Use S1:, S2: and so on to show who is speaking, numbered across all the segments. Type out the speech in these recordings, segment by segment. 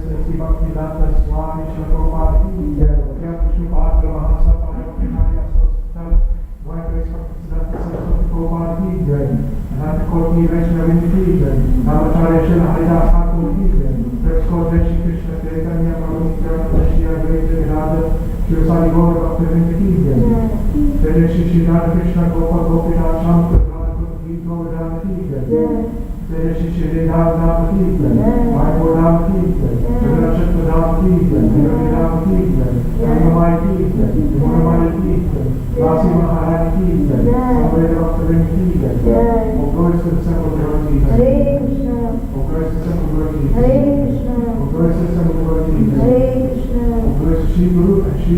S1: श्री भक्तिवेदांत स्वामी श्री प्रभुपाद की जय। जय विष्णुपाद महासभा प्रभुपाद की जय। अनंत कोटि वैष्णव की जय। रामाचार्य श्री हरिदास ठाकुर की जय। जय श्री कृष्ण चैतन्य प्रभु नित्यानंद श्री अद्वैत विराज शिवसाई गौर भक्तवृंद की जय। जय श्री श्री राधा कृष्ण गोपाल गोपीनाथ श्याम गीत गोवर्धन की जय। जय श्री श्री राम राम की जय। माधव राम की जय। चंद्रशेखर राम की जय। निरंजन राम की जय। गंगामाई की जय। गुणमाई की जय। राशि महाराज की जय। संवेद भक्तवृंद की जय। ओम सत्संग भगवती हरे कृष्ण। ओम सत्संग भगवती हरे कृष्ण। ओम सत्संग भगवती हरे कृष्ण। ओम श्री गुरु Shri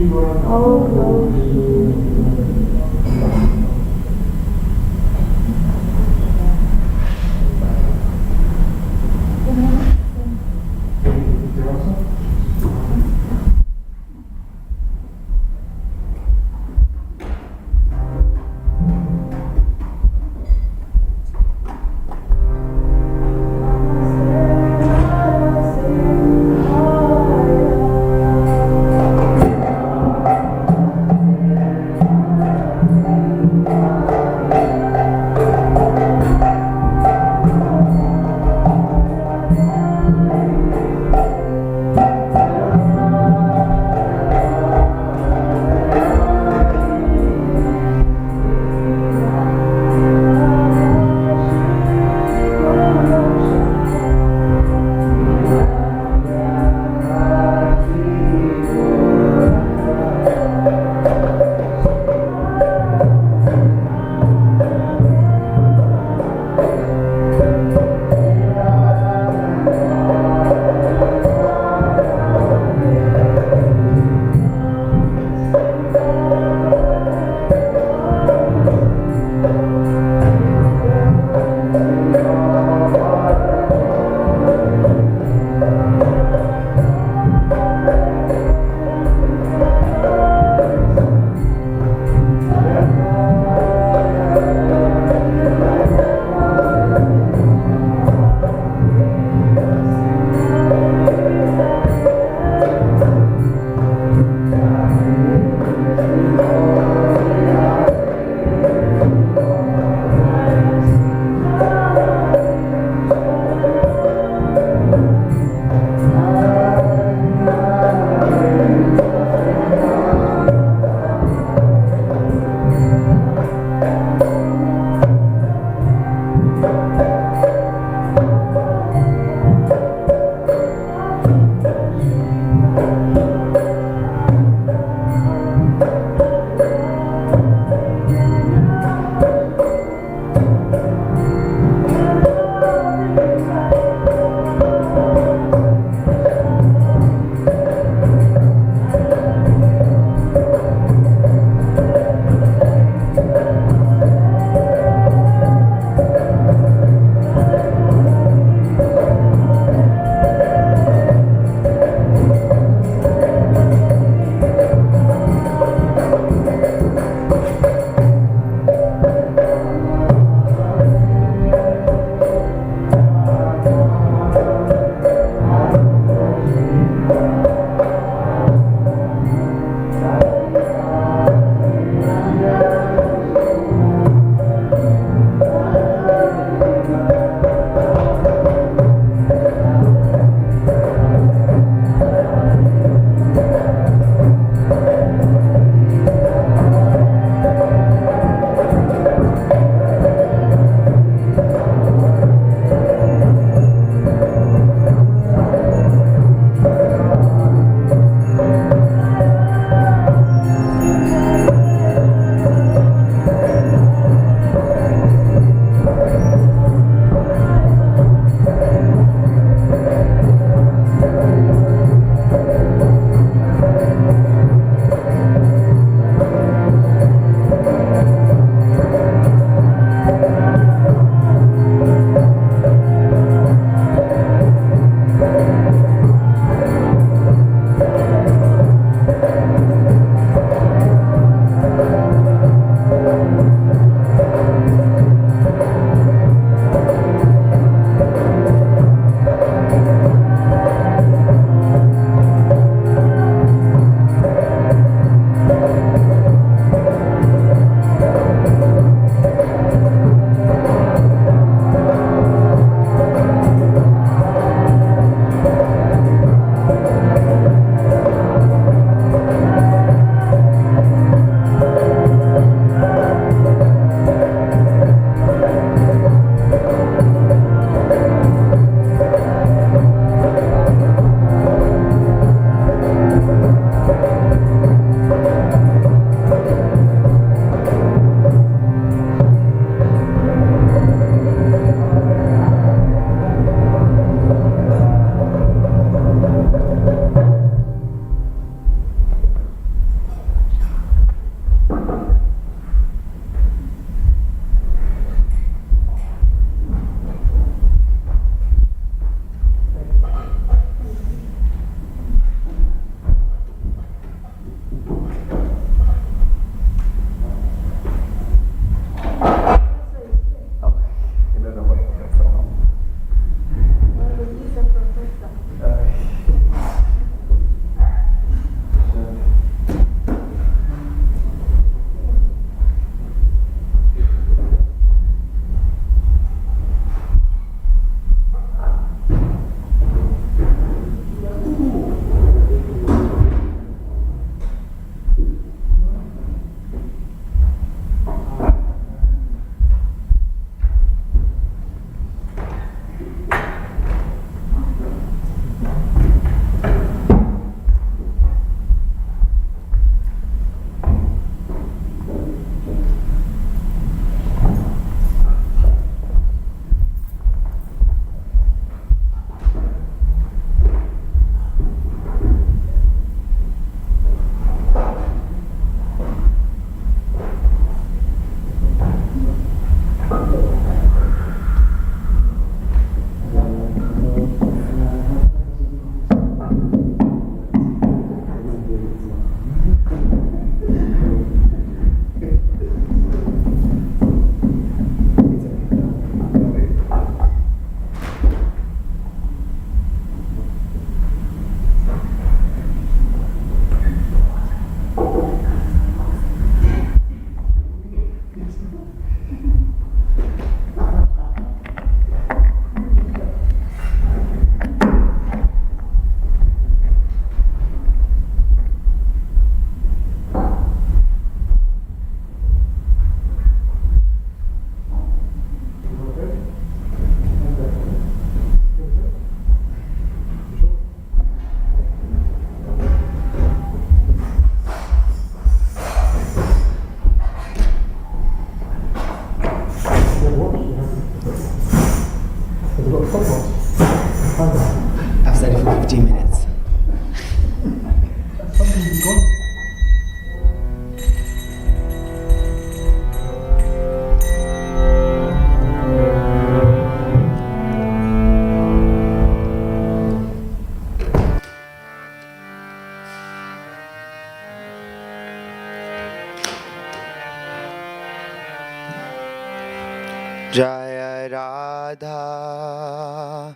S2: Jaya Radha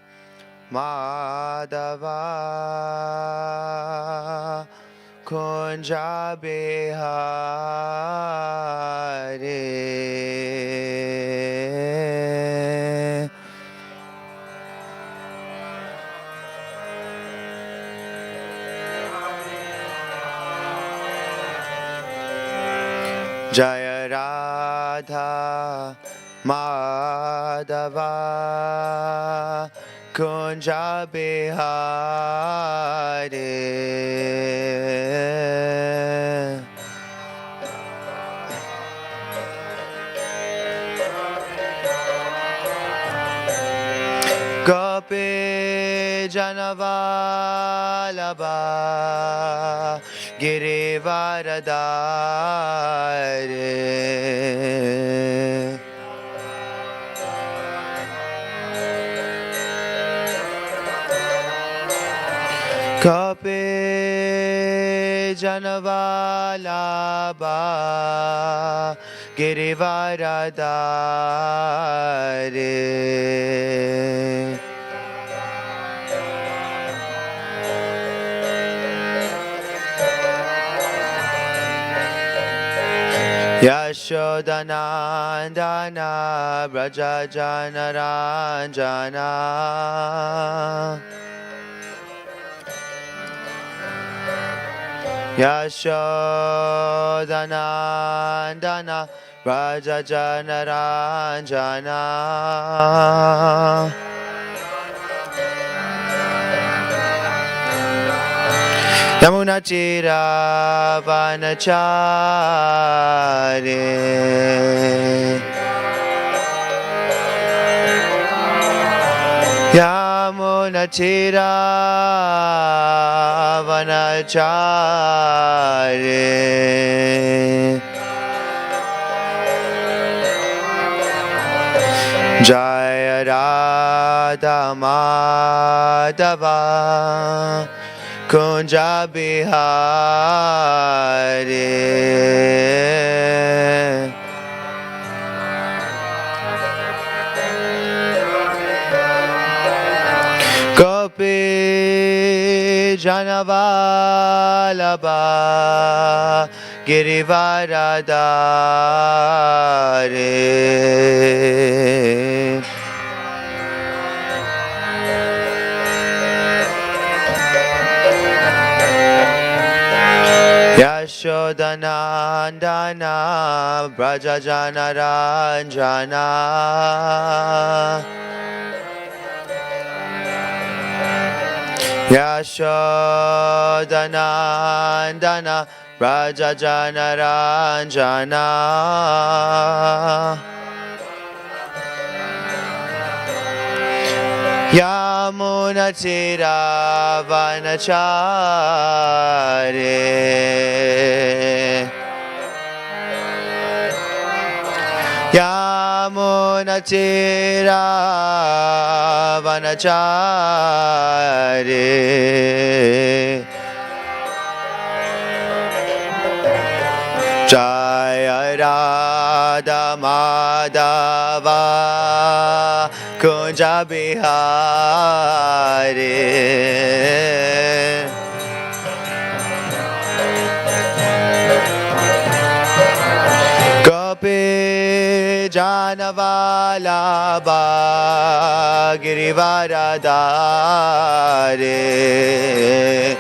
S2: Madhava Kunja Bihari. Jaya Radha Madhava Kunja Bihari. Gopi Janavalabha Girivaradare. Gopi Janavalabha Girivaradare. Yashodanandana Brajajanaranjana Yashodanandana Brajajanaranjana Yamunachira Vanachare Yamunachira Vanachare Jaya Radha Madhava Kunja Bihari. Gopi Janavalabha Girivaradare. Yashodanandana Brajajanaranjana Yashodanandana Brajajanaranjana Yamunatira Vanachare Yamunatira Vanachare Jaya Radha Madhava Kunja Bihari. Gopi Janavalabha Girivaradare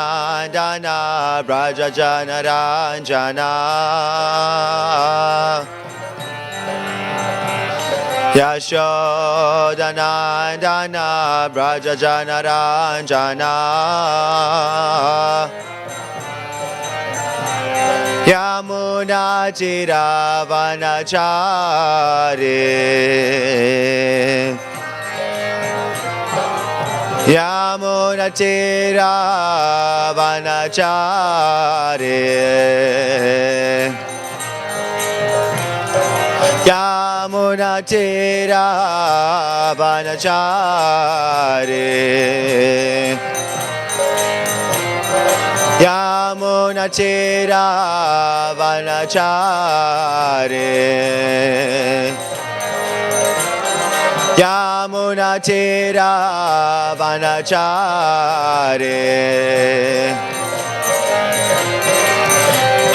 S2: Yashodanandana Brajajanaranjana Yashodanandana Brajajanaranjana Yamunatira Vanachare Yamunatira Vanachare Yamunatira Vanachare Yamuna Tira Vanachare Yamuna Tira Vanachare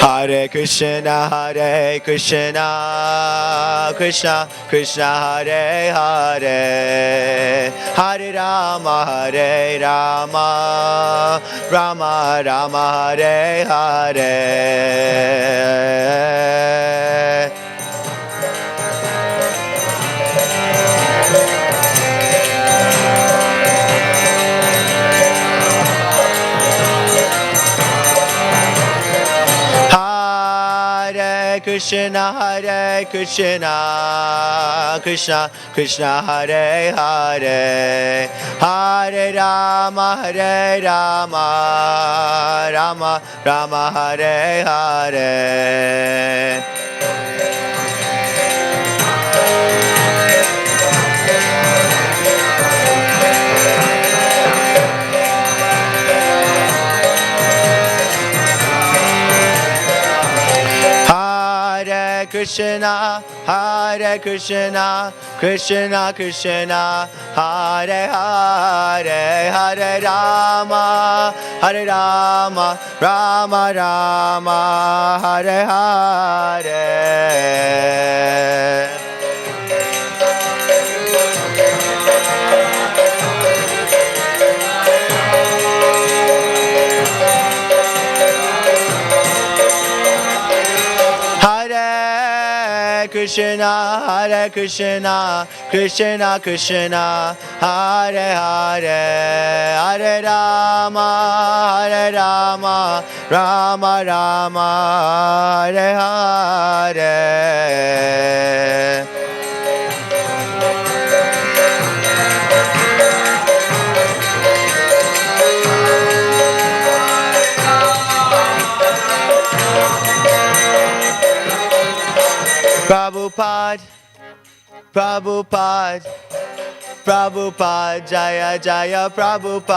S2: Hare Krishna Krishna Krishna Hare Hare Hare Rama Rama Rama Hare Hare Krishna Krishna Krishna Hare Hare Hare Rama Rama Rama Hare Hare Krishna Krishna Krishna Hare Hare Hare Rama Rama Rama Hare Hare Hare Krishna Krishna Krishna Hare Hare Hare Rama Rama Rama Hare Hare Prabhupada Jaya Jaya Prabhupada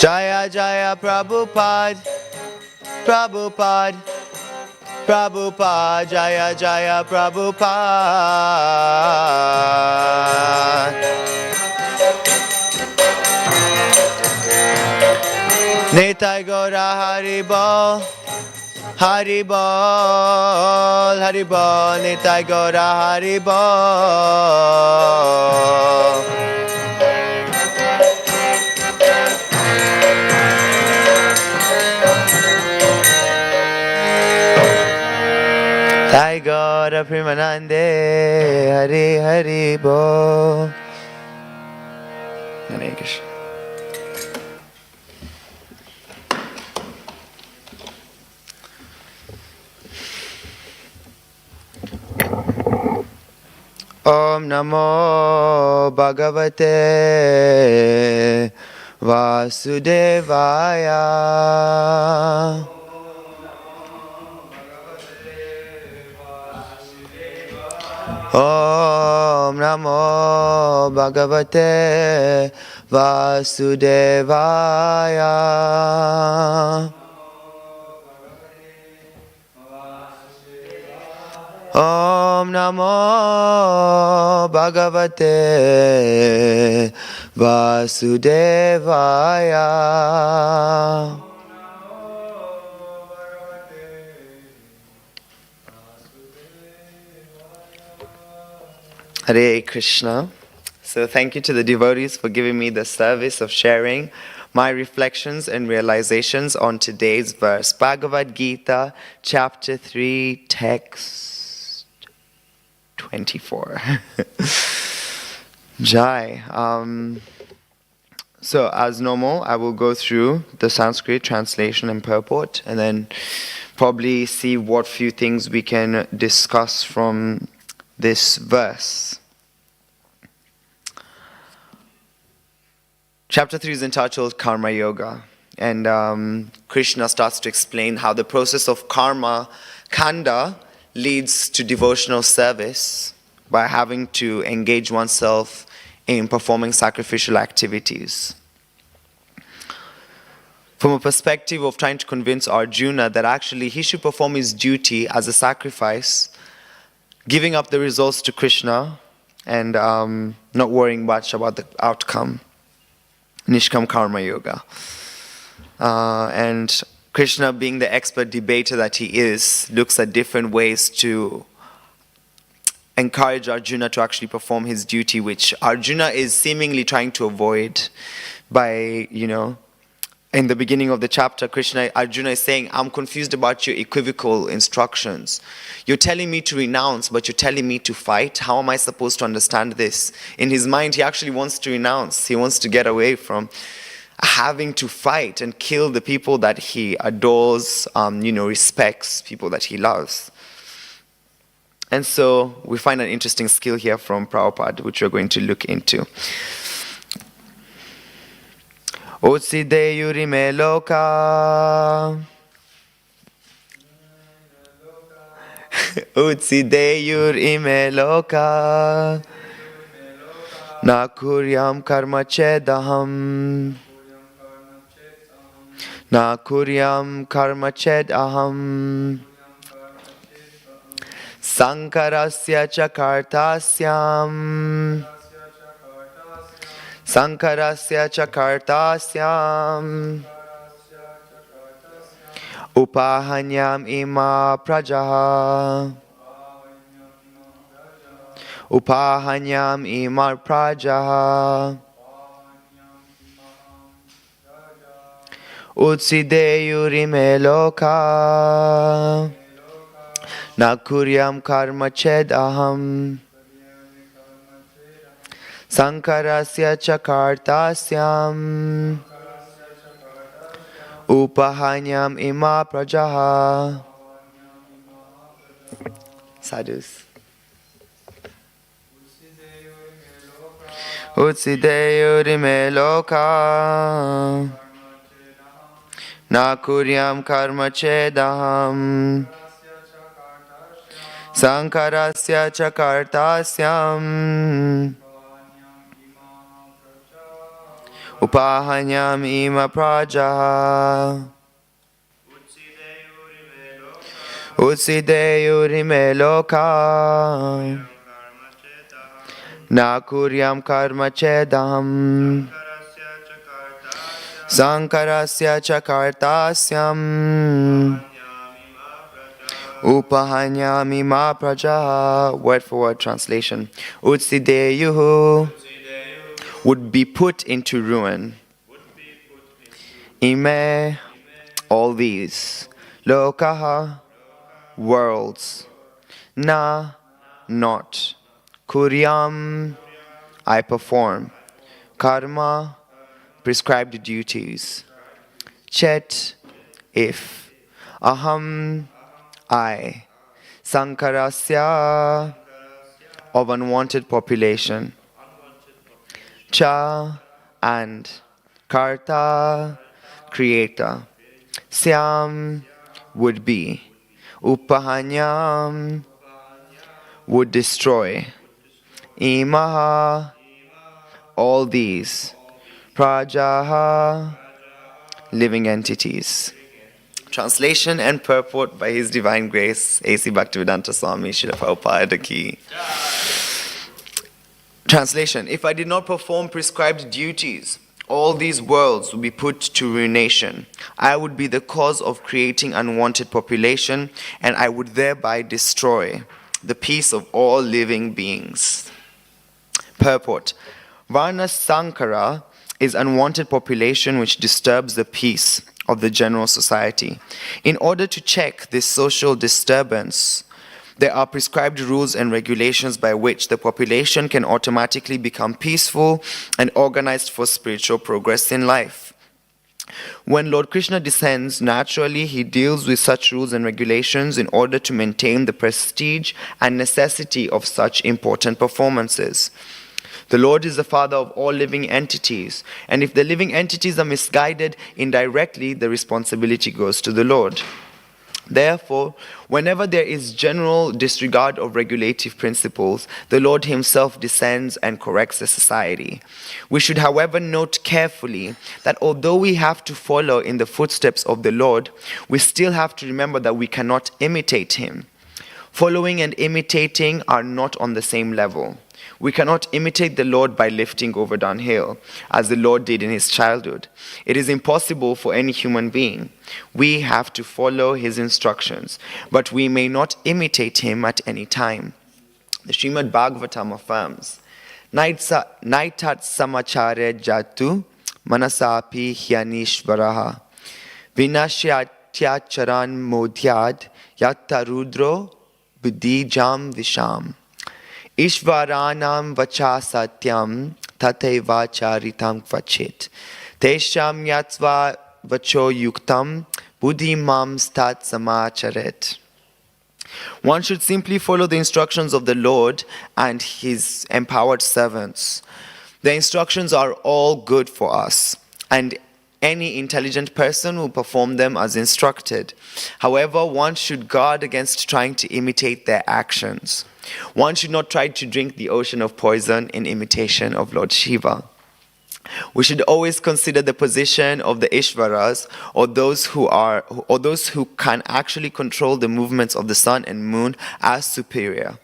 S2: Jaya Jaya Prabhupada Jaya Jaya Prabhupada Nitai Gaura Haribol Haribol Nitai Gaura Haribol Nitai Gaura Premanande Haribol Hare Krishna. Om Namo Bhagavate Vasudevaya Om Namo Bhagavate Vasudevaya Om Namo Bhagavate Vasudevaya Hare Krishna. So thank you to the devotees for giving me the service of sharing my reflections and realizations on today's verse. Bhagavad Gita, chapter 3, text 24. Jai. So as normal, I will go through the Sanskrit translation and purport and then probably see what few things we can discuss from this verse. Chapter 3 is entitled Karma Yoga, and Krishna starts to explain how the process of karma, kanda, leads to devotional service, by having to engage oneself in performing sacrificial activities. From a perspective of trying to convince Arjuna that actually he should perform his duty as a sacrifice, giving up the results to Krishna and not worrying much about the outcome. Nishkam Karma Yoga. And Krishna, being the expert debater that he is, looks at different ways to encourage Arjuna to actually perform his duty, which Arjuna is seemingly trying to avoid by, in the beginning of the chapter, Arjuna is saying, I'm confused about your equivocal instructions. You're telling me to renounce, but you're telling me to fight. How am I supposed to understand this? In his mind, he actually wants to renounce. He wants to get away from having to fight and kill the people that he adores, respects, people that he loves. And so we find an interesting skill here from Prabhupada, which we're going to look into. Utsideyuri me loka. Utsideyuri me loka. Na kuryam karma chedaham. Na kuryam karma chedaham. Sankarasya chakartasyam. Sankarasya chakartasyam. Upahanyam ima prajaha. Upahanyam ima prajaha. Utsideyuri me loka. Na kuryam karma chedaham. Sankarasya chakartasyam. Upahanyam ima prajaha. Sadhus. Utsideyuri me loka. Na kuryam karma chedaham. Sankarasya chakartasyam. Upahanyam ima prajaha. Utsideyuri me loka. Na kuryam karma chedaham. Sankarasya chakartasyam. Upahanyami ma prajaha. Word for word translation. Utsideyuhu would be put into ruin. Ime, all these. Lokaha, worlds. Na, not. Kuryam, I perform. Karma, prescribed duties. Chet, if. Aham, I. Sankarasya, of unwanted population. Cha, and. Karta, creator. Syam, would be. Upahanyam, would destroy. Imaha, all these. Prajaha, living entities. Translation and purport by His Divine Grace, A.C. Bhaktivedanta Swami Srila Prabhupada Ki. Translation: if I did not perform prescribed duties, all these worlds would be put to ruination. I would be the cause of creating unwanted population, and I would thereby destroy the peace of all living beings. Purport: Varna Sankara is unwanted population which disturbs the peace of the general society. In order to check this social disturbance, there are prescribed rules and regulations by which the population can automatically become peaceful and organized for spiritual progress in life. When Lord Krishna descends, naturally he deals with such rules and regulations in order to maintain the prestige and necessity of such important performances. The Lord is the father of all living entities, and if the living entities are misguided indirectly, the responsibility goes to the Lord. Therefore, whenever there is general disregard of regulative principles, the Lord himself descends and corrects the society. We should, however, note carefully that although we have to follow in the footsteps of the Lord, we still have to remember that we cannot imitate him. Following and imitating are not on the same level. We cannot imitate the Lord by lifting over downhill, as the Lord did in his childhood. It is impossible for any human being. We have to follow his instructions, but we may not imitate him at any time. The Srimad Bhagavatam affirms, Naitat samachare jatu manasapi hyanishvaraha vinashyatya charan modhyad yatta rudro buddhi jam visham. Ishvaranam vacha satyam tateva charitam kvachit. Tesham yatsva vacho yuktam buddhimam stat samacharet. One should simply follow the instructions of the Lord and his empowered servants. The instructions are all good for us, and any intelligent person will perform them as instructed. However, one should guard against trying to imitate their actions. One should not try to drink the ocean of poison in imitation of Lord Shiva. We should always consider the position of the Ishvaras, or those who can actually control the movements of the sun and moon, as superior.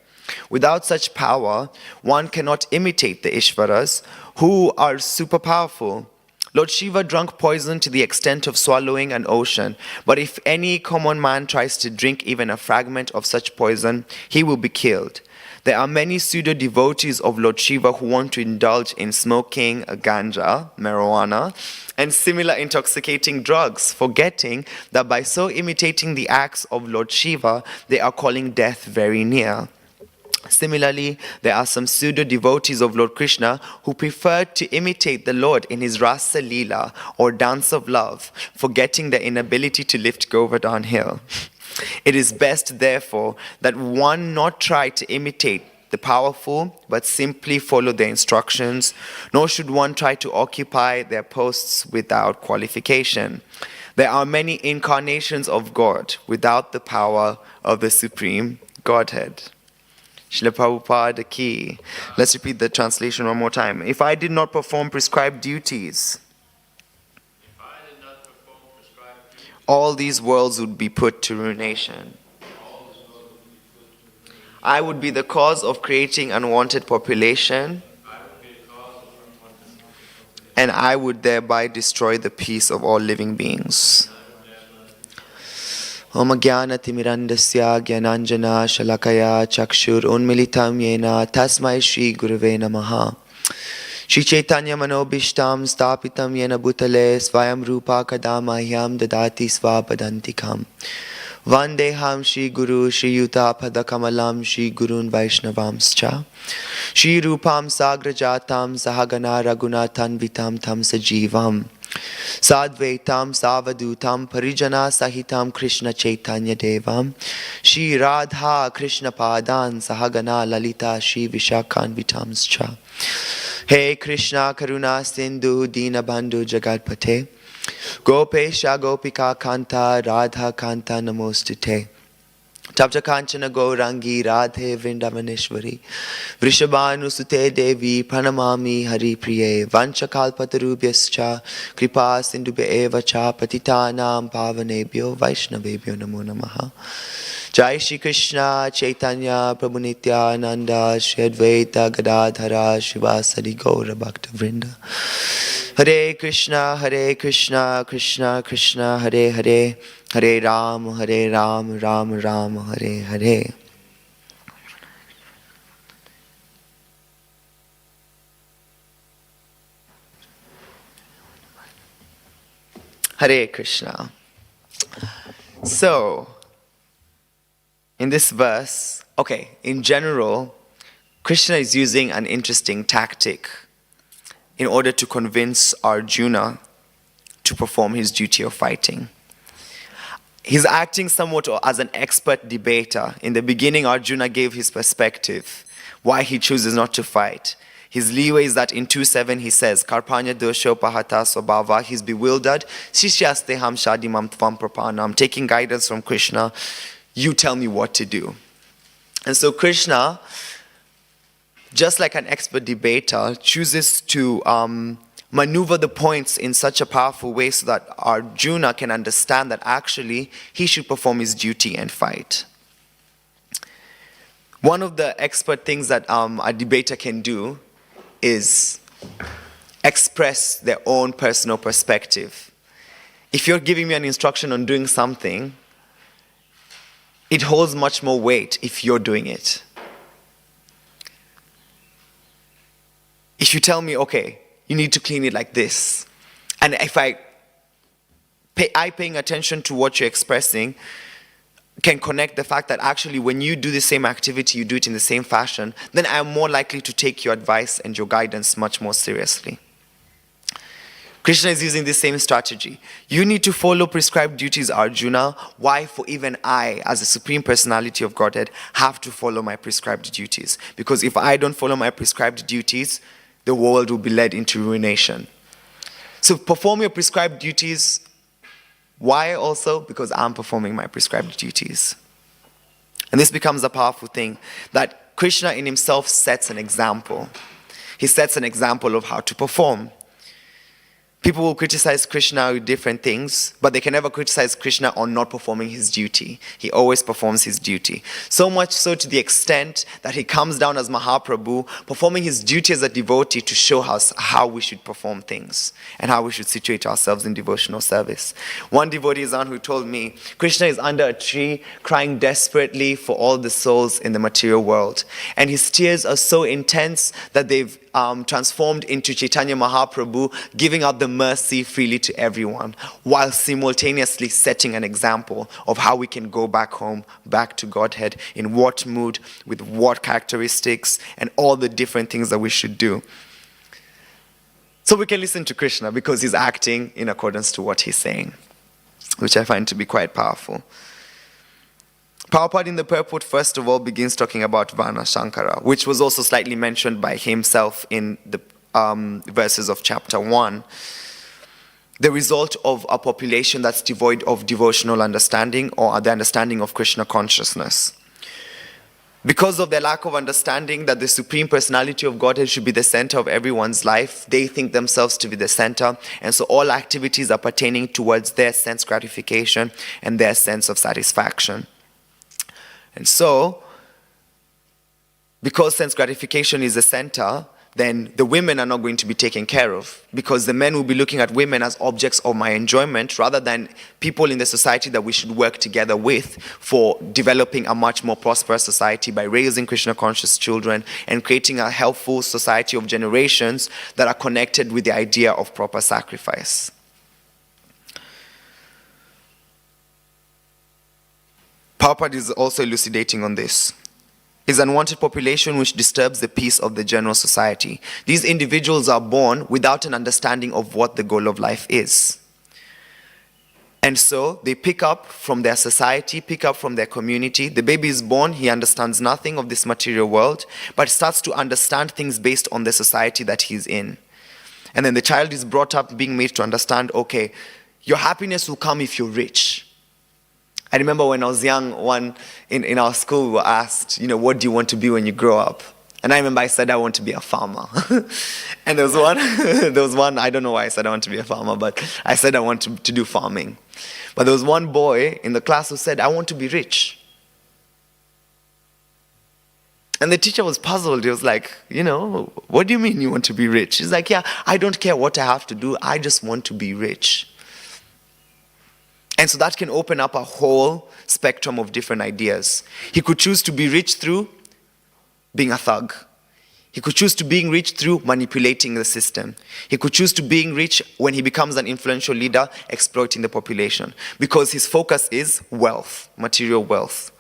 S2: Without such power, one cannot imitate the Ishvaras, who are super powerful. Lord Shiva drank poison to the extent of swallowing an ocean, but if any common man tries to drink even a fragment of such poison, he will be killed. There are many pseudo-devotees of Lord Shiva who want to indulge in smoking ganja, marijuana, and similar intoxicating drugs, forgetting that by so imitating the acts of Lord Shiva, they are calling death very near. Similarly, there are some pseudo-devotees of Lord Krishna who prefer to imitate the Lord in his Rasa Leela, or dance of love, forgetting their inability to lift Govardhan hill. It is best, therefore, that one not try to imitate the powerful, but simply follow their instructions, nor should one try to occupy their posts without qualification. There are many incarnations of God without the power of the Supreme Godhead. Srila Prabhupada ki. Let's repeat the translation one more time. If I did not perform prescribed duties, all these worlds would be put to ruination. I would be the cause of creating unwanted population, and I would thereby destroy the peace of all living beings. Om Jnana-timirandasya Jnananjana Shalakaya Chakshur Unmilitam Yena Tasmai Shri Gurave Namaha. Shri Chaitanya Manobishtam Stapitam Yena Bhutale Svayam Rupa Kadamahyam Dadati Svapadantikam. Vandeham Shri Guru Shri Yuta Padakamalam Shri Gurun Vaishnavamscha. Shri Rupam Sagrajatam Sahagana Raghunathan Vitam Tam Sajivam. Sadvaitam Savadutam Parijana Sahitam Krishna Chaitanya Devam. Shri Radha Krishna Padan Sahagana Lalita Shri Vishakhan Vitamscha. Hey Krishna Karuna Sindhu Dina Bandhu Jagatpate. Gopesha Gopika Kanta Radha Kanta Namostute. Tapta Kanchana Gaurangi Radhe Vrindavaneshwari. Vrishabhanu Sute Devi Pranamami Hari Priye. Vanchakalpatarubhyascha Kripa Sindhubhya Eva Cha Patitanam Pavanebhyo Vaishnavebhyo Namo Namaha. Jai Shri Krishna Chaitanya Prabhu Nityananda Shri Advaita Gadadhara Shivasadi Gaura Bhakta Vrinda. Hare Krishna Krishna Krishna Hare Hare. Hare Ram, Ram Ram, Hare Hare. Hare Krishna. So, in this verse, in general, Krishna is using an interesting tactic in order to convince Arjuna to perform his duty of fighting. He's acting somewhat as an expert debater. In the beginning, Arjuna gave his perspective, why he chooses not to fight. His leeway is that in 2:7 he says, Karpanya dosho pahata sobhava, he's bewildered. Shishyasteham shadimam tvam prapana, I'm taking guidance from Krishna. You tell me what to do. And so Krishna, just like an expert debater, chooses to maneuver the points in such a powerful way so that Arjuna can understand that actually he should perform his duty and fight. One of the expert things that a debater can do is express their own personal perspective. If you're giving me an instruction on doing something, it holds much more weight if you're doing it. If you tell me, okay, you need to clean it like this, and if paying attention to what you're expressing can connect the fact that actually when you do the same activity, you do it in the same fashion, then I am more likely to take your advice and your guidance much more seriously. Krishna is using the same strategy. You need to follow prescribed duties, Arjuna. Why? For even I, as the Supreme Personality of Godhead, have to follow my prescribed duties. Because if I don't follow my prescribed duties, the world will be led into ruination. So perform your prescribed duties. Why also? Because I'm performing my prescribed duties. And this becomes a powerful thing, that Krishna in himself sets an example. He sets an example of how to perform. People will criticize Krishna with different things, but they can never criticize Krishna on not performing his duty. He always performs his duty. So much so to the extent that he comes down as Mahaprabhu, performing his duty as a devotee to show us how we should perform things and how we should situate ourselves in devotional service. One devotee is on who told me, Krishna is under a tree crying desperately for all the souls in the material world. And his tears are so intense that they've transformed into Chaitanya Mahaprabhu, giving out the mercy freely to everyone, while simultaneously setting an example of how we can go back home, back to Godhead, in what mood, with what characteristics, and all the different things that we should do. So we can listen to Krishna because he's acting in accordance to what he's saying, which I find to be quite powerful. Prabhupada in the purport, first of all, begins talking about Varna Shankara, which was also slightly mentioned by himself in the verses of chapter 1. The result of a population that's devoid of devotional understanding or the understanding of Krishna consciousness. Because of their lack of understanding that the Supreme Personality of Godhead should be the center of everyone's life, they think themselves to be the center, and so all activities are pertaining towards their sense gratification and their sense of satisfaction. And so, because sense gratification is the center, then the women are not going to be taken care of, because the men will be looking at women as objects of my enjoyment rather than people in the society that we should work together with for developing a much more prosperous society by raising Krishna conscious children and creating a healthful society of generations that are connected with the idea of proper sacrifice. Prabhupada is also elucidating on this. Is unwanted population which disturbs the peace of the general society. These individuals are born without an understanding of what the goal of life is. And so they pick up from their society, pick up from their community. The baby is born, he understands nothing of this material world, but starts to understand things based on the society that he's in. And then the child is brought up being made to understand, okay, your happiness will come if you're rich. I remember when I was young, in our school, we were asked, what do you want to be when you grow up? And I remember I said I want to be a farmer. And there was one, I don't know why I said I want to be a farmer, but I said I want to do farming. But there was one boy in the class who said, I want to be rich. And the teacher was puzzled. He was like, what do you mean you want to be rich? He's like, yeah, I don't care what I have to do. I just want to be rich. And so that can open up a whole spectrum of different ideas. He could choose to be rich through being a thug. He could choose to being rich through manipulating the system. He could choose to being rich when he becomes an influential leader, exploiting the population. Because his focus is wealth, material wealth.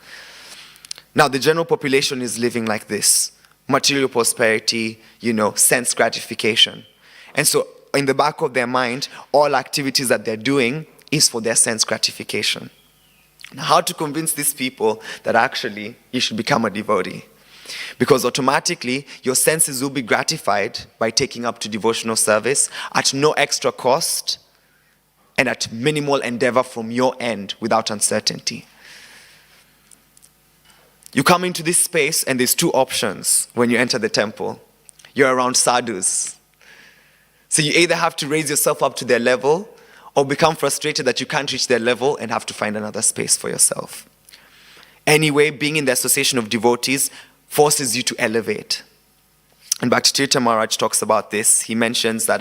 S2: Now, the general population is living like this. Material prosperity, sense gratification. And so, in the back of their mind, all activities that they're doing is for their sense gratification. Now, how to convince these people that actually you should become a devotee? Because automatically, your senses will be gratified by taking up to devotional service at no extra cost and at minimal endeavor from your end without uncertainty. You come into this space and there's two options when you enter the temple. You're around sadhus. So you either have to raise yourself up to their level or become frustrated that you can't reach their level and have to find another space for yourself. Anyway, being in the association of devotees forces you to elevate. And Bhaktivedanta Manor talks about this. He mentions that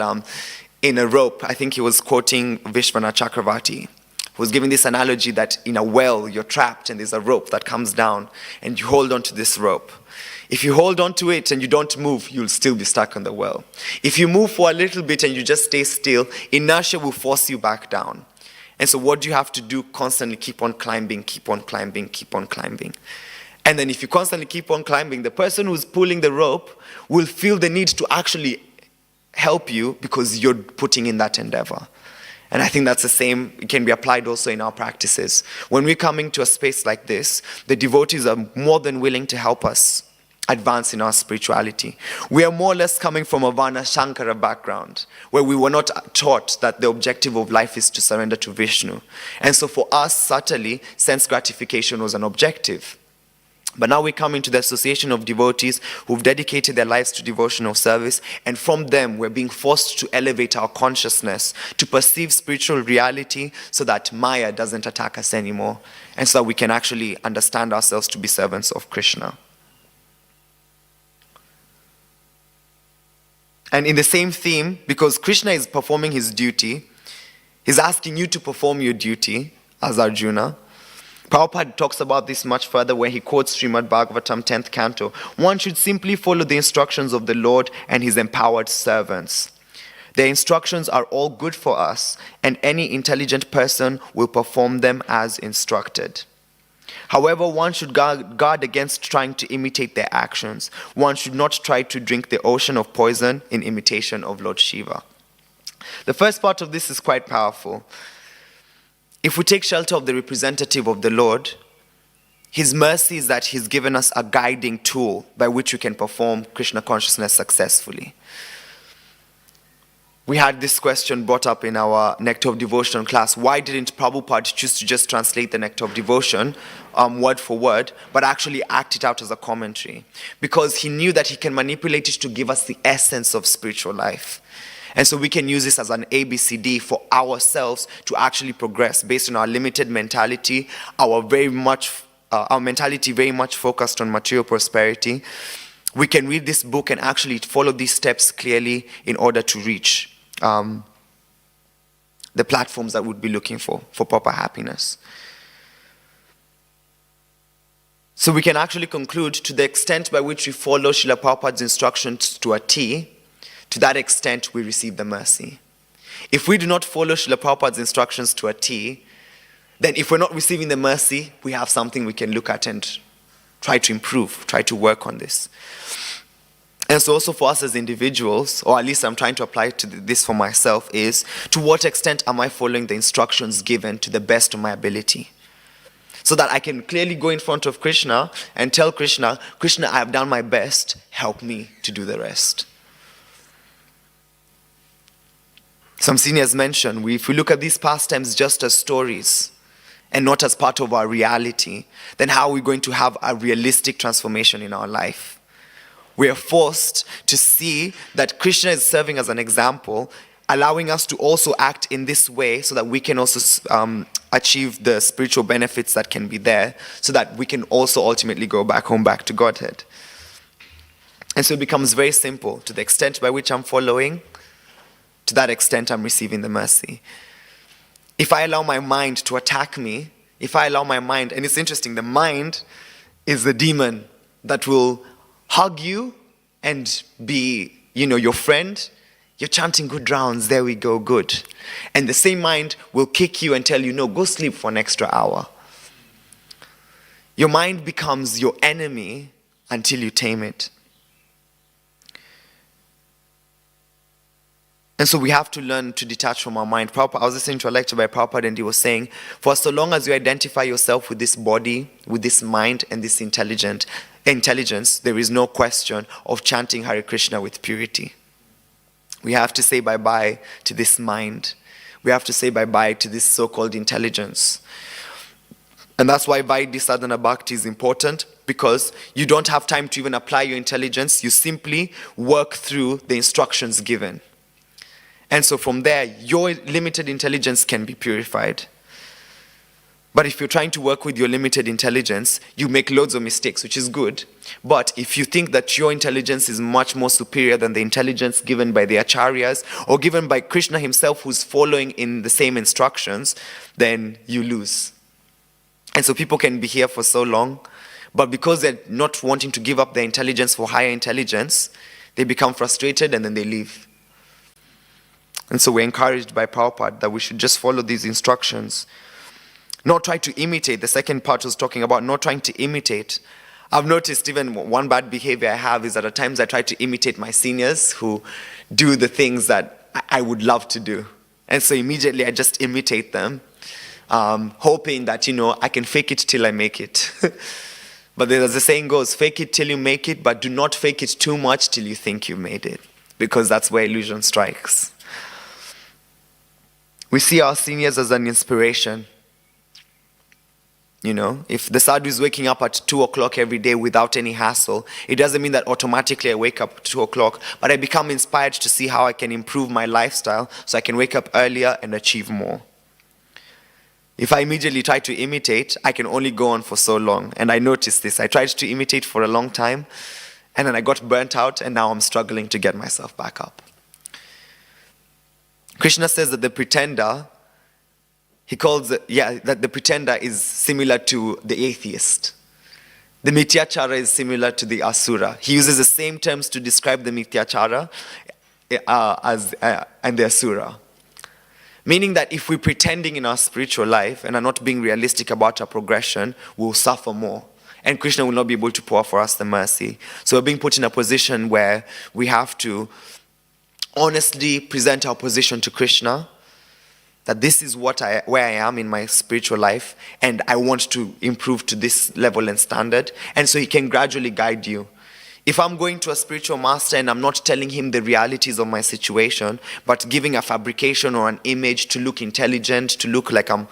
S2: in a rope, I think he was quoting Vishwanath Chakravarti, who was giving this analogy that in a well, you're trapped and there's a rope that comes down and you hold on to this rope. If you hold on to it and you don't move, you'll still be stuck on the well. If you move for a little bit and you just stay still, inertia will force you back down. And so what do you have to do? Constantly keep on climbing, keep on climbing, keep on climbing. And then if you constantly keep on climbing, the person who's pulling the rope will feel the need to actually help you because you're putting in that endeavor. And I think that's the same, it can be applied also in our practices. When we're coming to a space like this, the devotees are more than willing to help us advance in our spirituality. We are more or less coming from a Varna Shankara background, where we were not taught that the objective of life is to surrender to Vishnu. And so for us, subtly, sense gratification was an objective. But now we come into the association of devotees who've dedicated their lives to devotional service, and from them we're being forced to elevate our consciousness, to perceive spiritual reality so that Maya doesn't attack us anymore, and so that we can actually understand ourselves to be servants of Krishna. And in the same theme, because Krishna is performing his duty, he's asking you to perform your duty as Arjuna. Prabhupada talks about this much further where he quotes Srimad Bhagavatam 10th canto. One should simply follow the instructions of the Lord and his empowered servants. Their instructions are all good for us, and any intelligent person will perform them as instructed. However, one should guard against trying to imitate their actions. One should not try to drink the ocean of poison in imitation of Lord Shiva. The first part of this is quite powerful. If we take shelter of the representative of the Lord, his mercy is that he's given us a guiding tool by which we can perform Krishna consciousness successfully. We had this question brought up in our Nectar of Devotion class. Why didn't Prabhupada choose to just translate the Nectar of Devotion word for word, but actually act it out as a commentary? Because he knew that he can manipulate it to give us the essence of spiritual life. And so we can use this as an ABCD for ourselves to actually progress based on our limited mentality, our mentality very much focused on material prosperity. We can read this book and actually follow these steps clearly in order to reach the platforms that we'd be looking for proper happiness. So we can actually conclude, to the extent by which we follow Srila Prabhupada's instructions to a T, to that extent we receive the mercy. If we do not follow Srila Prabhupada's instructions to a T, then if we're not receiving the mercy, we have something we can look at and try to improve, try to work on this. And so also for us as individuals, or at least I'm trying to apply to this for myself, is to what extent am I following the instructions given to the best of my ability? So that I can clearly go in front of Krishna and tell Krishna, Krishna, I have done my best, help me to do the rest. Some seniors mentioned, if we look at these pastimes just as stories and not as part of our reality, then how are we going to have a realistic transformation in our life? We are forced to see that Krishna is serving as an example, allowing us to also act in this way so that we can also achieve the spiritual benefits that can be there, so that we can also ultimately go back home, back to Godhead. And so it becomes very simple. To the extent by which I'm following, to that extent I'm receiving the mercy. If I allow my mind to attack me, and it's interesting, the mind is the demon that will hug you and be, your friend. You're chanting good rounds, there we go, good. And the same mind will kick you and tell you, no, go sleep for an extra hour. Your mind becomes your enemy until you tame it. And so we have to learn to detach from our mind. I was listening to a lecture by Prabhupada, and he was saying, for so long as you identify yourself with this body, with this mind, and this intelligence, intelligence, there is no question of chanting Hare Krishna with purity. We have to say bye-bye to this mind. We have to say bye-bye to this so-called intelligence. And that's why Vaidhi Sadhana Bhakti is important, because you don't have time to even apply your intelligence. You simply work through the instructions given. And so from there, your limited intelligence can be purified. But if you're trying to work with your limited intelligence, you make loads of mistakes, which is good. But if you think that your intelligence is much more superior than the intelligence given by the acharyas or given by Krishna himself, who's following in the same instructions, then you lose. And so people can be here for so long, but because they're not wanting to give up their intelligence for higher intelligence, they become frustrated and then they leave. And so we're encouraged by Prabhupada that we should just follow these instructions. Not try to imitate. The second part was talking about not trying to imitate. I've noticed even one bad behavior I have is that at times I try to imitate my seniors who do the things that I would love to do. And so immediately I just imitate them, hoping that, I can fake it till I make it. But as the saying goes, fake it till you make it, but do not fake it too much till you think you made it, because that's where illusion strikes. We see our seniors as an inspiration. If the sadhu is waking up at 2 o'clock every day without any hassle, it doesn't mean that automatically I wake up at 2 o'clock, but I become inspired to see how I can improve my lifestyle so I can wake up earlier and achieve more. If I immediately try to imitate, I can only go on for so long. And I noticed this. I tried to imitate for a long time, and then I got burnt out, and now I'm struggling to get myself back up. Krishna says that the pretender, that the pretender is similar to the atheist. The mityachara is similar to the asura. He uses the same terms to describe the mityachara and the asura. Meaning that if we're pretending in our spiritual life and are not being realistic about our progression, we'll suffer more. And Krishna will not be able to pour for us the mercy. So we're being put in a position where we have to honestly present our position to Krishna, that this is where I am in my spiritual life, and I want to improve to this level and standard. And so he can gradually guide you. If I'm going to a spiritual master and I'm not telling him the realities of my situation, but giving a fabrication or an image to look intelligent, to look like I'm,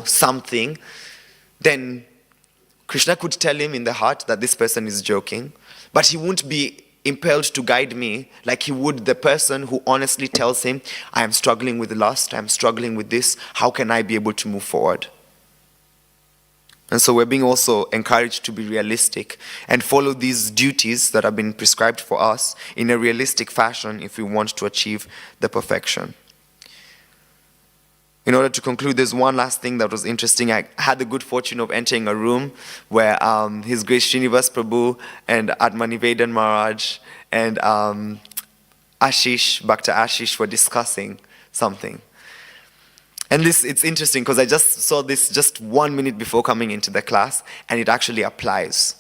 S2: something, then Krishna could tell him in the heart that this person is joking, but he won't be impelled to guide me like he would the person who honestly tells him, I am struggling with lust, I am struggling with this, how can I be able to move forward? And so we're being also encouraged to be realistic and follow these duties that have been prescribed for us in a realistic fashion if we want to achieve the perfection. In order to conclude, there's one last thing that was interesting. I had the good fortune of entering a room where His Grace Srinivas Prabhu and Atmanivedana Maharaj and Bhakta Ashish were discussing something. And it's interesting because I just saw this just 1 minute before coming into the class, and it actually applies.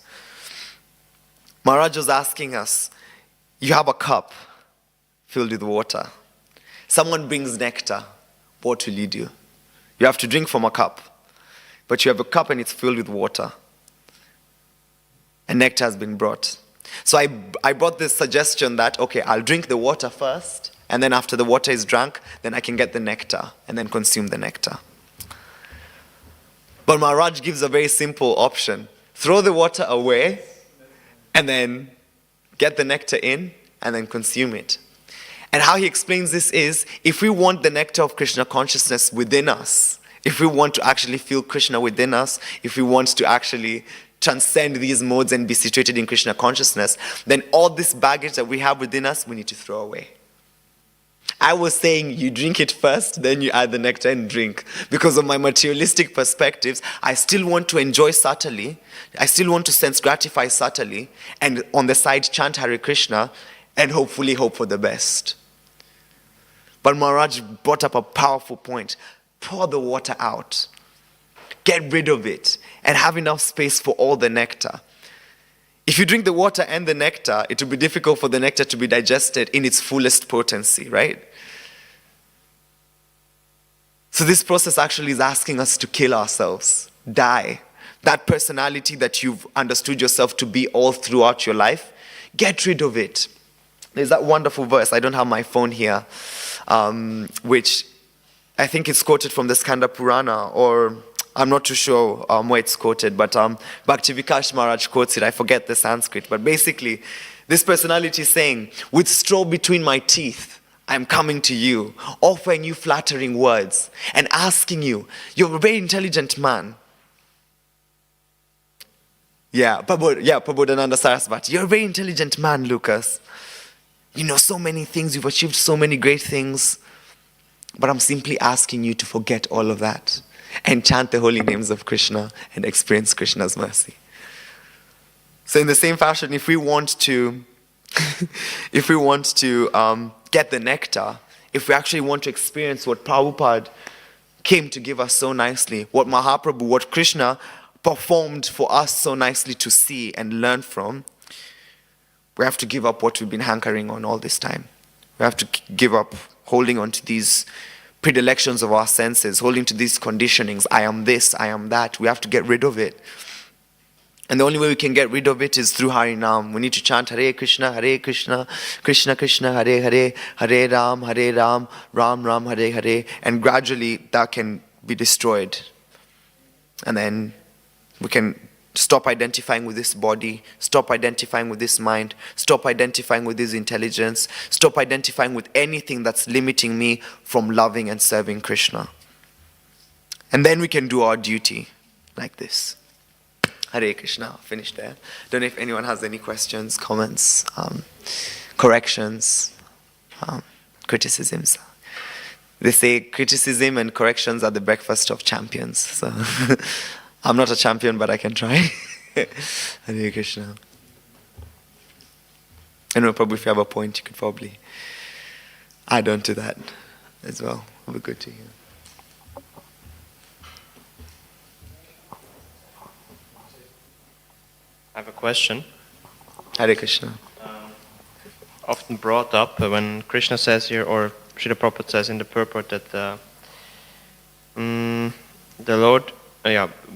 S2: Maharaj was asking us, you have a cup filled with water. Someone brings nectar. What will you do? You have to drink from a cup, but you have a cup and it's filled with water. And nectar has been brought. So I brought this suggestion that, okay, I'll drink the water first, and then after the water is drunk, then I can get the nectar and then consume the nectar. But Maharaj gives a very simple option. Throw the water away and then get the nectar in and then consume it. And how he explains this is, if we want the nectar of Krishna consciousness within us, if we want to actually feel Krishna within us, if we want to actually transcend these modes and be situated in Krishna consciousness, then all this baggage that we have within us, we need to throw away. I was saying you drink it first, then you add the nectar and drink. Because of my materialistic perspectives, I still want to enjoy subtly, I still want to sense gratify subtly, and on the side chant Hare Krishna, and hopefully hope for the best. But Maharaj brought up a powerful point. Pour the water out. Get rid of it and have enough space for all the nectar. If you drink the water and the nectar, it will be difficult for the nectar to be digested in its fullest potency, right? So this process actually is asking us to kill ourselves, die, that personality that you've understood yourself to be all throughout your life, get rid of it. There's that wonderful verse, I don't have my phone here, which I think it's quoted from the Skanda Purana, or I'm not too sure where it's quoted, but Bhaktivedanta Maharaj quotes it. I forget the Sanskrit, but basically, this personality is saying, with straw between my teeth, I'm coming to you, offering you flattering words, and asking you, you're a very intelligent man. Prabodhananda Sarasvati, you're a very intelligent man, Lucas. You know so many things, you've achieved so many great things, but I'm simply asking you to forget all of that and chant the holy names of Krishna and experience Krishna's mercy. So in the same fashion, if we want to get the nectar, if we actually want to experience what Prabhupada came to give us so nicely, what Mahaprabhu, what Krishna performed for us so nicely to see and learn from, we have to give up what we've been hankering on all this time. We have to give up holding on to these predilections of our senses, holding to these conditionings. I am this, I am that. We have to get rid of it. And the only way we can get rid of it is through Harinam. We need to chant Hare Krishna, Krishna Krishna, Hare Hare, Hare Ram, Ram Ram, Hare Hare. And gradually that can be destroyed. And then we can stop identifying with this body, stop identifying with this mind, stop identifying with this intelligence, stop identifying with anything that's limiting me from loving and serving Krishna. And then we can do our duty like this. Hare Krishna. Finished there. Don't know if anyone has any questions, comments, corrections, criticisms. They say criticism and corrections are the breakfast of champions. So I'm not a champion, but I can try. Hare Krishna. I know probably if you have a point, you could probably add on to that as well. It'll be good to hear.
S3: I have a question.
S2: Hare Krishna.
S3: Often brought up when Krishna says here, or Srila Prabhupada says in the purport that the Lord,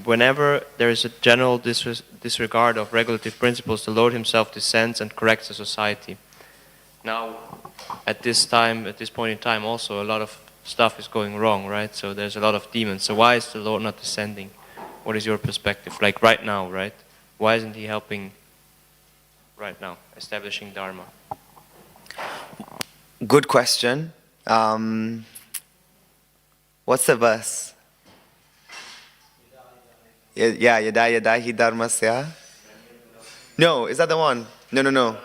S3: whenever there is a general disregard of regulative principles, the Lord himself descends and corrects the society. Now, at this point in time also, a lot of stuff is going wrong, right? So there's a lot of demons. So why is the Lord not descending? What is your perspective? Like right now, right? Why isn't he helping right now, establishing Dharma?
S2: Good question. What's the verse? Yada hi dharmasya. No, is that the one? No.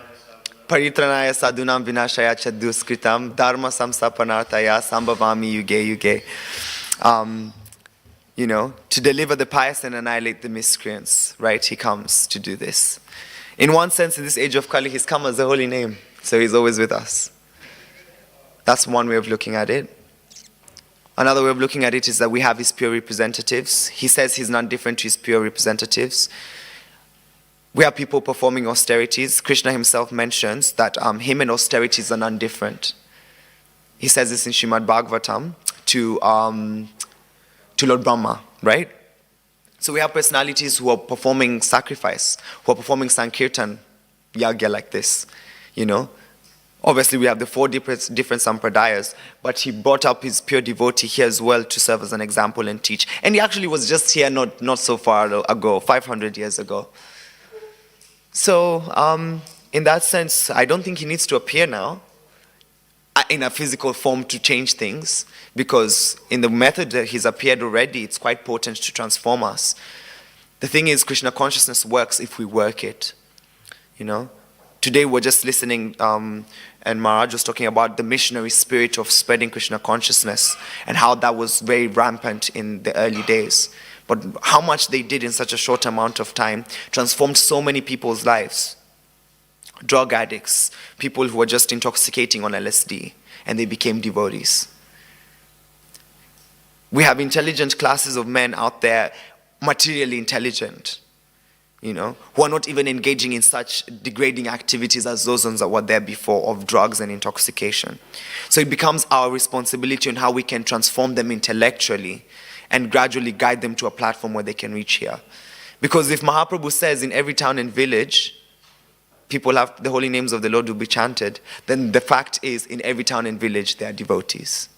S2: Paritranaya sadhunam vinashaya chaduskritam dharma samsapanartaya sambhavami yuge yuge. To deliver the pious and annihilate the miscreants, right? He comes to do this. In one sense, in this age of Kali, he's come as the holy name. So he's always with us. That's one way of looking at it. Another way of looking at it is that we have his pure representatives. He says he's not different to his pure representatives. We have people performing austerities. Krishna himself mentions that him and austerities are none different. He says this in Srimad Bhagavatam to Lord Brahma, right? So we have personalities who are performing sacrifice, who are performing Sankirtan Yagya like this, Obviously, we have the 4 different sampradayas, but he brought up his pure devotee here as well to serve as an example and teach. And he actually was just here not so far ago, 500 years ago. So, in that sense, I don't think he needs to appear now in a physical form to change things, because in the method that he's appeared already, it's quite potent to transform us. The thing is, Krishna consciousness works if we work it, Today we're just listening, and Maharaj was talking about the missionary spirit of spreading Krishna consciousness and how that was very rampant in the early days. But how much they did in such a short amount of time transformed so many people's lives. Drug addicts, people who were just intoxicating on LSD, and they became devotees. We have intelligent classes of men out there, materially intelligent, who are not even engaging in such degrading activities as those ones that were there before of drugs and intoxication. So it becomes our responsibility on how we can transform them intellectually and gradually guide them to a platform where they can reach here. Because if Mahaprabhu says in every town and village, people have the holy names of the Lord will be chanted, then the fact is in every town and village there are devotees.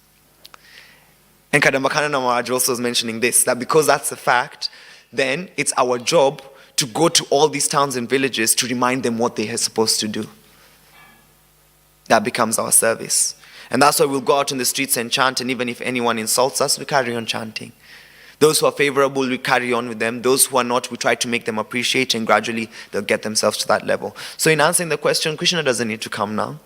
S2: And Kadambakana Maharaj also was mentioning this, that because that's a fact, then it's our job to go to all these towns and villages to remind them what they are supposed to do. That becomes our service. And that's why we'll go out in the streets and chant, and even if anyone insults us, we carry on chanting. Those who are favorable, we carry on with them. Those who are not, we try to make them appreciate, and gradually they'll get themselves to that level. So in answering the question, Krishna doesn't need to come now.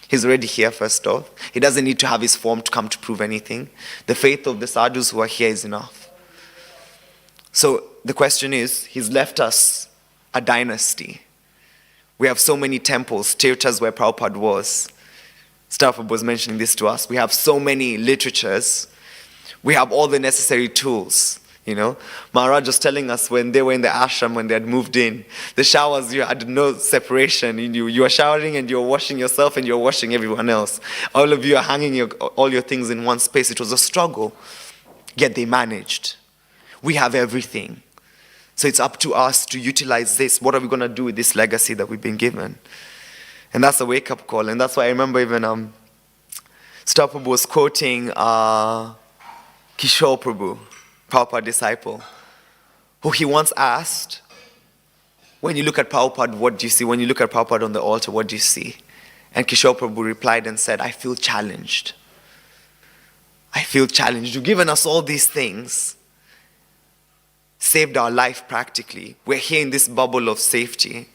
S2: He's already here, first off. He doesn't need to have his form to come to prove anything. The faith of the sadhus who are here is enough. So the question is, he's left us a dynasty. We have so many temples, tirthas where Prabhupada was. Stafford was mentioning this to us. We have so many literatures. We have all the necessary tools, Maharaj was telling us when they were in the ashram, when they had moved in, the showers, you had no separation. You are showering and you're washing yourself and you're washing everyone else. All of you are hanging all your things in one space. It was a struggle, yet they managed. We have everything. So it's up to us to utilize this. What are we going to do with this legacy that we've been given? And that's a wake-up call. And that's why I remember even Prabhupada was quoting Kishore Prabhu, Prabhupada disciple, who he once asked, when you look at Prabhupada, what do you see? When you look at Prabhupada on the altar, what do you see? And Kishore Prabhu replied and said, I feel challenged. I feel challenged. You've given us all these things, saved our life practically. We're here in this bubble of safety.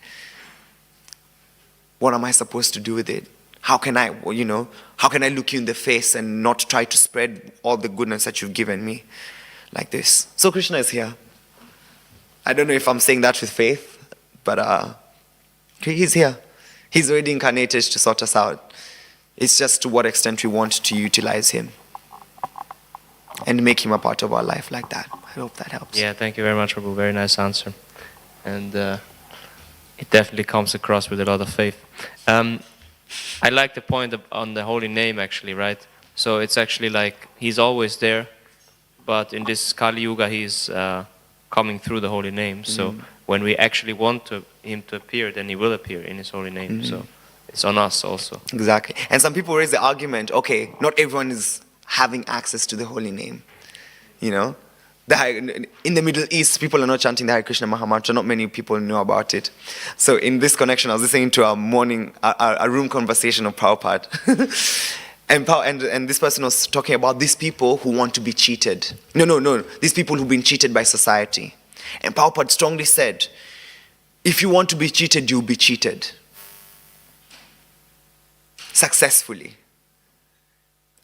S2: What am I supposed to do with it? How can I look you in the face and not try to spread all the goodness that you've given me like this? So Krishna is here. I don't know if I'm saying that with faith, but he's here. He's already incarnated to sort us out. It's just to what extent we want to utilize him and make him a part of our life like that. I hope that helps.
S3: Yeah, thank you very much, Prabhu. Very nice answer. And it definitely comes across with a lot of faith. I like the point on the holy name, actually, right? So it's actually like he's always there, but in this Kali Yuga, he's coming through the holy name. So when we actually want him to appear, then he will appear in his holy name. So it's on us also.
S2: Exactly. And some people raise the argument, okay, not everyone is having access to the holy name. In the Middle East, people are not chanting the Hare Krishna Mahamantra. Not many people know about it. So in this connection, I was listening to a room conversation of Prabhupada. and this person was talking about these people who want to be cheated. No. These people who've been cheated by society. And Prabhupada strongly said, if you want to be cheated, you'll be cheated. Successfully.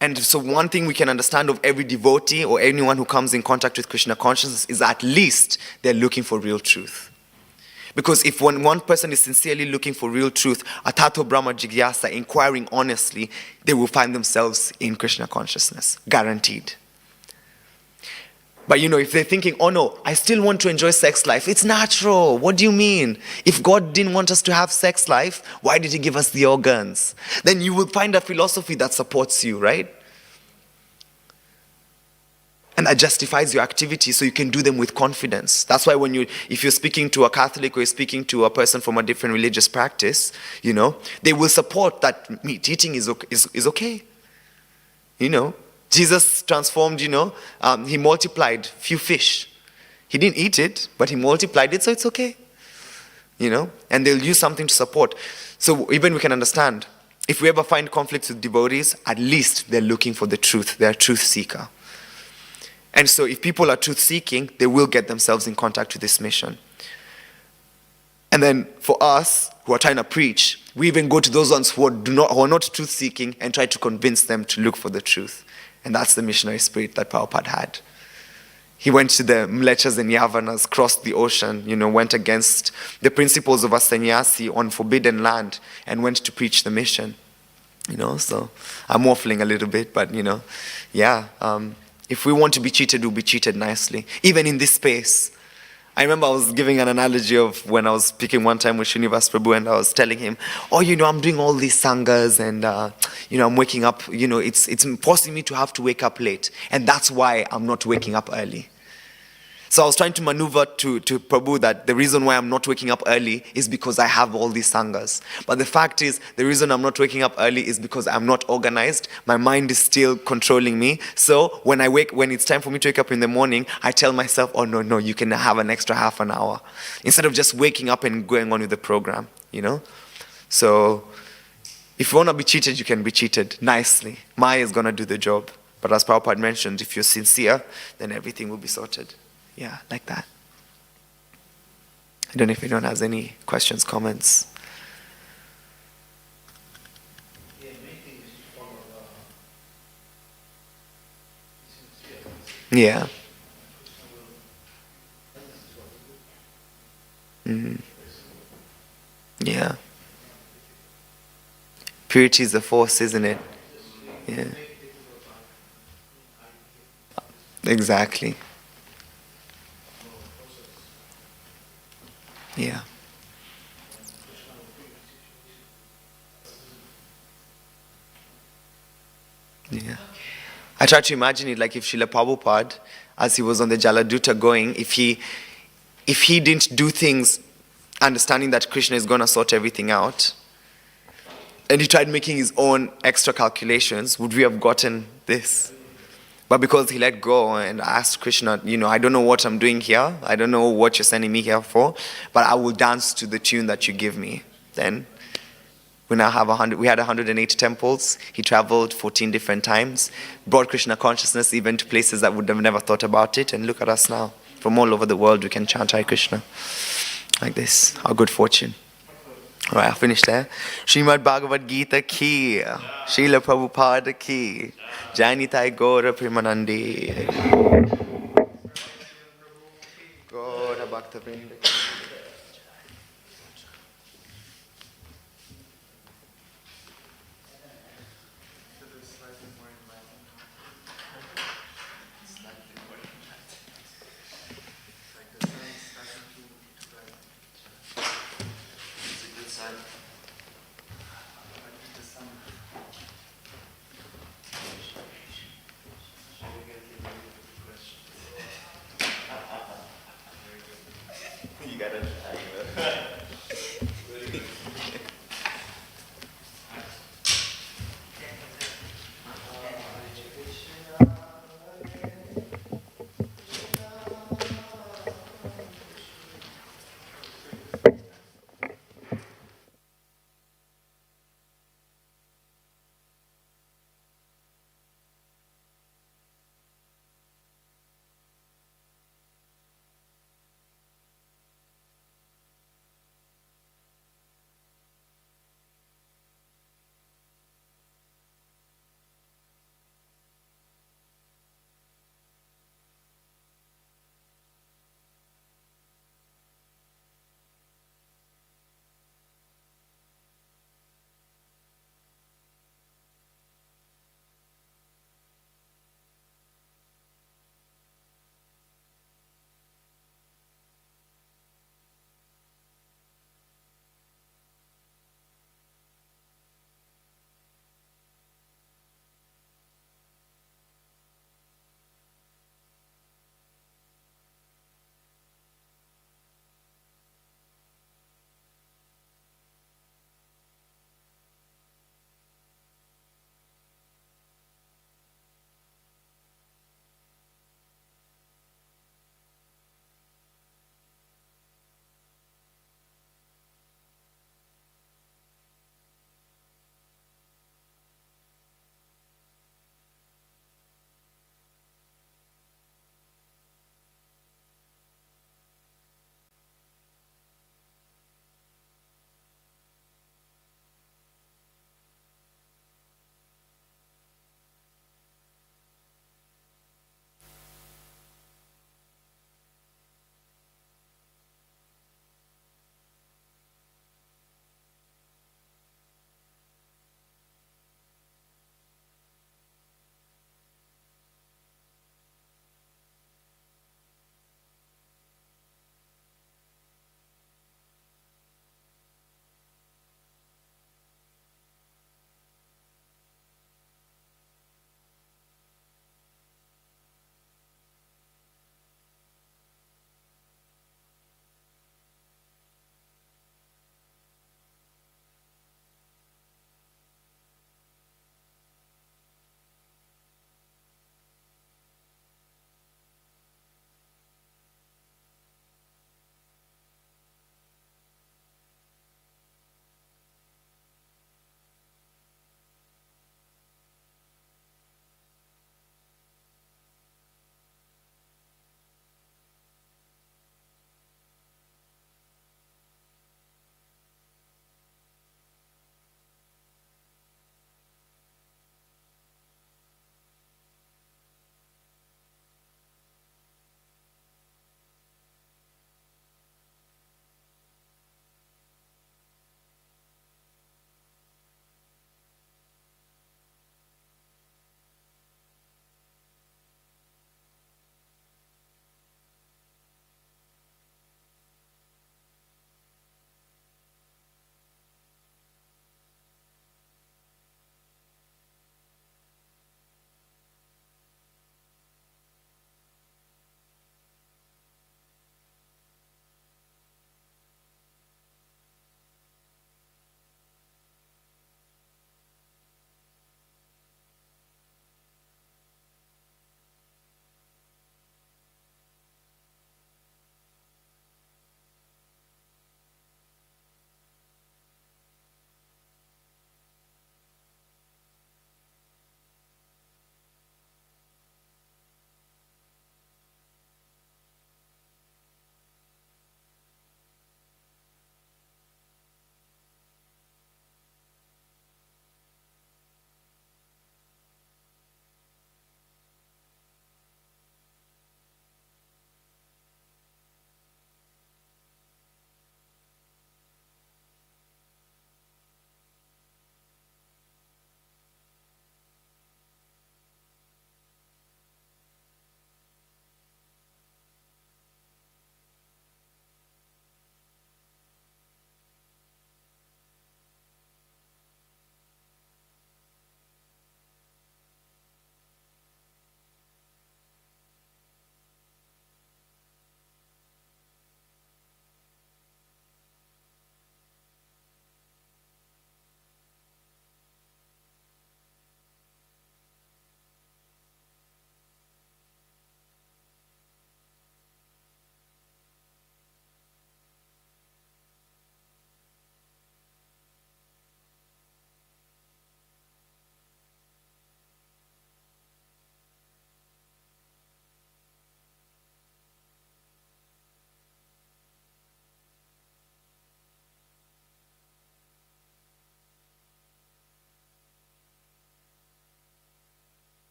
S2: And so one thing we can understand of every devotee or anyone who comes in contact with Krishna consciousness is at least they're looking for real truth. Because if one person is sincerely looking for real truth, atato brahma jigyasa, inquiring honestly, they will find themselves in Krishna consciousness, guaranteed. But if they're thinking, oh no, I still want to enjoy sex life, it's natural. What do you mean? If God didn't want us to have sex life, why did he give us the organs? Then you will find a philosophy that supports you, right? And that justifies your activity so you can do them with confidence. That's why if you're speaking to a Catholic or you're speaking to a person from a different religious practice, they will support that meat eating is okay. Jesus transformed, he multiplied few fish. He didn't eat it, but he multiplied it, so it's okay. And they'll use something to support. So even we can understand, if we ever find conflicts with devotees, at least they're looking for the truth. They're a truth seeker. And so if people are truth seeking, they will get themselves in contact with this mission. And then for us who are trying to preach, we even go to those ones who are not truth seeking and try to convince them to look for the truth. And that's the missionary spirit that Prabhupada had. He went to the Mlechas and Yavanas, crossed the ocean, went against the principles of a sannyasi on forbidden land and went to preach the mission. So I'm waffling a little bit, but if we want to be cheated, we'll be cheated nicely. Even in this space. I remember I was giving an analogy of when I was speaking one time with Srinivas Prabhu and I was telling him, I'm doing all these sanghas and, I'm waking up, it's forcing me to have to wake up late. And that's why I'm not waking up early. So I was trying to maneuver to Prabhu that the reason why I'm not waking up early is because I have all these sanghas. But the fact is, the reason I'm not waking up early is because I'm not organized. My mind is still controlling me. So when it's time for me to wake up in the morning, I tell myself, oh no, you can have an extra half an hour. Instead of just waking up and going on with the program, So if you want to be cheated, you can be cheated nicely. Maya is going to do the job. But as Prabhupada mentioned, if you're sincere, then everything will be sorted. Yeah, like that. I don't know if anyone has any questions, comments. Yeah. Yeah. Purity is the force, isn't it? Yeah. Exactly. Yeah. Yeah. I try to imagine it like if Srila Prabhupada, as he was on the Jaladuta going, if he didn't do things understanding that Krishna is going to sort everything out, and he tried making his own extra calculations, would we have gotten this? But because he let go and asked Krishna, I don't know what I'm doing here. I don't know what you're sending me here for, but I will dance to the tune that you give me. Then we now have we had 108 temples. He traveled 14 different times, brought Krishna consciousness even to places that would have never thought about it. And look at us now. From all over the world, we can chant Hare Krishna like this. Our good fortune. All right, I'll finish there. Srimad Bhagavad Gita ki, Srila Prabhupada ki, Janitai Gaura Primanandi. Gaura Bhaktivedanta. You gotta try.